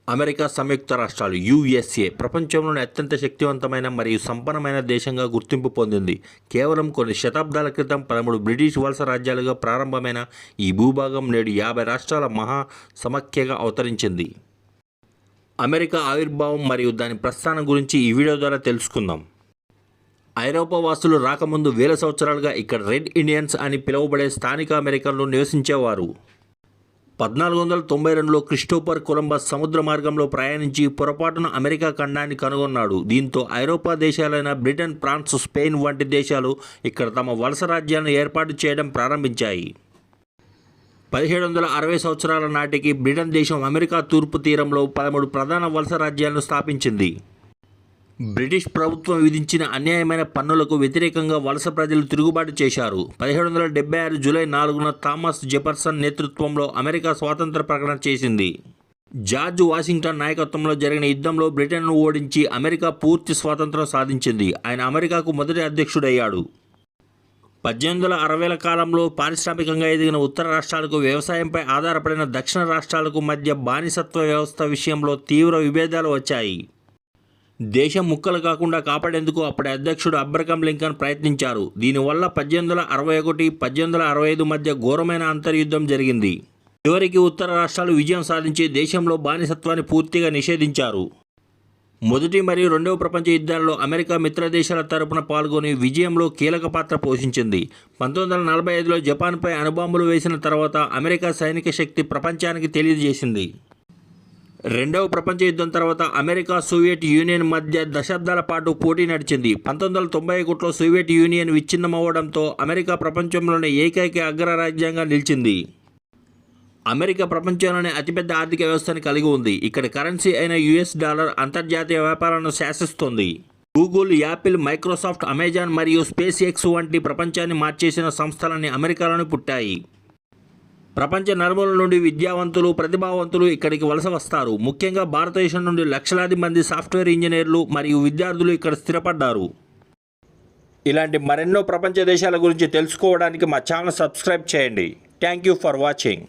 America సంయుక్త రాష్ట్రాలు USA ప్రపంచంలోని అత్యంత శక్తివంతమైన మరియు సంపన్నమైన దేశంగా గుర్తింపు పొందింది. కేవలం కొన్ని శతాబ్దాల క్రితం 13 బ్రిటిష్ వలస రాజ్యాలుగా ప్రారంభమైన ఈ భూభాగం నేడు 50 రాష్ట్రాల మహా సమాఖ్యగా అవతరించింది. అమెరికా ఆవిర్భావం మరియు దాని ప్రస్థానం గురించి ఈ వీడియో ద్వారా తెలుసుకుందాం. ఐరోపా వాసులు రాకముందు వేల సంవత్సరాలుగా ఇక్కడ రెడ్ ఇండియన్స్ అని పిలువబడే స్థానిక అమెరికన్లు నివసించేవారు. 1492లో క్రిస్టోఫర్ కొలంబస్ సముద్ర మార్గంలో ప్రయాణించి పొరపాటున అమెరికా ఖండాన్ని కనుగొన్నాడు. దీంతో ఐరోపా దేశాలైన బ్రిటన్, ఫ్రాన్స్, స్పెయిన్ వంటి దేశాలు ఇక్కడ తమ వలస రాజ్యాలను ఏర్పాటు చేయడం ప్రారంభించాయి. 1760 సంవత్సరాల నాటికి బ్రిటన్ దేశం అమెరికా తూర్పు తీరంలో 13 ప్రధాన వలస రాజ్యాలను స్థాపించింది. బ్రిటిష్ ప్రభుత్వం విధించిన అన్యాయమైన పన్నులకు వ్యతిరేకంగా వలస ప్రజలు తిరుగుబాటు చేశారు. 1776 జూలై 4న థామస్ జెఫర్సన్ నేతృత్వంలో అమెరికా స్వాతంత్ర ప్రకటన చేసింది. జార్జ్ వాషింగ్టన్ నాయకత్వంలో జరిగిన యుద్ధంలో బ్రిటన్ను ఓడించి అమెరికా పూర్తి స్వాతంత్రం సాధించింది. ఆయన అమెరికాకు మొదటి అధ్యక్షుడయ్యాడు. 1860ల కాలంలో పారిశ్రామికంగా ఎదిగిన ఉత్తర రాష్ట్రాలకు వ్యవసాయంపై ఆధారపడిన దక్షిణ రాష్ట్రాలకు మధ్య బానిసత్వ వ్యవస్థ విషయంలో తీవ్ర విభేదాలు వచ్చాయి. దేశం ముక్కలు కాకుండా కాపాడేందుకు అప్పటి అధ్యక్షుడు అబ్రహం లింకన్ ప్రయత్నించారు. దీనివల్ల 1861, 1865 మధ్య ఘోరమైన అంతర్యుద్ధం జరిగింది. చివరికి ఉత్తర రాష్ట్రాలు విజయం సాధించి దేశంలో బానిసత్వాన్ని పూర్తిగా నిషేధించారు. మొదటి మరియు రెండవ ప్రపంచ యుద్ధాల్లో అమెరికా మిత్రదేశాల తరపున పాల్గొని విజయంలో కీలక పాత్ర పోషించింది. 1945లో జపాన్పై అణుబాంబులు వేసిన తర్వాత అమెరికా సైనిక శక్తి ప్రపంచానికి తెలియజేసింది. రెండవ ప్రపంచ యుద్ధం తర్వాత అమెరికా, సోవియట్ యూనియన్ మధ్య దశాబ్దాల పాటు పోటీ నడిచింది. 1991లో సోవియట్ యూనియన్ విచ్ఛిన్నమవ్వడంతో అమెరికా ప్రపంచంలోనే ఏకైక అగ్రరాజ్యంగా నిలిచింది. అమెరికా ప్రపంచంలోనే అతిపెద్ద ఆర్థిక వ్యవస్థను కలిగి ఉంది. ఇక్కడ కరెన్సీ అయిన యుఎస్ డాలర్ అంతర్జాతీయ వ్యాపారాలను శాసిస్తోంది. గూగుల్, యాపిల్, మైక్రోసాఫ్ట్, అమెజాన్ మరియు స్పేస్ ఎక్స్ వంటి ప్రపంచాన్ని మార్చేసిన సంస్థలన్నీ అమెరికాలోనే పుట్టాయి. ప్రపంచ నలుమూల నుండి విద్యావంతులు, ప్రతిభావంతులు ఇక్కడికి వలస వస్తారు. ముఖ్యంగా భారతదేశం నుండి లక్షలాది మంది సాఫ్ట్వేర్ ఇంజనీర్లు మరియు విద్యార్థులు ఇక్కడ స్థిరపడ్డారు. ఇలాంటి మరెన్నో ప్రపంచ దేశాల గురించి తెలుసుకోవడానికి మా ఛానల్ సబ్స్క్రైబ్ చేయండి. Thank you for watching.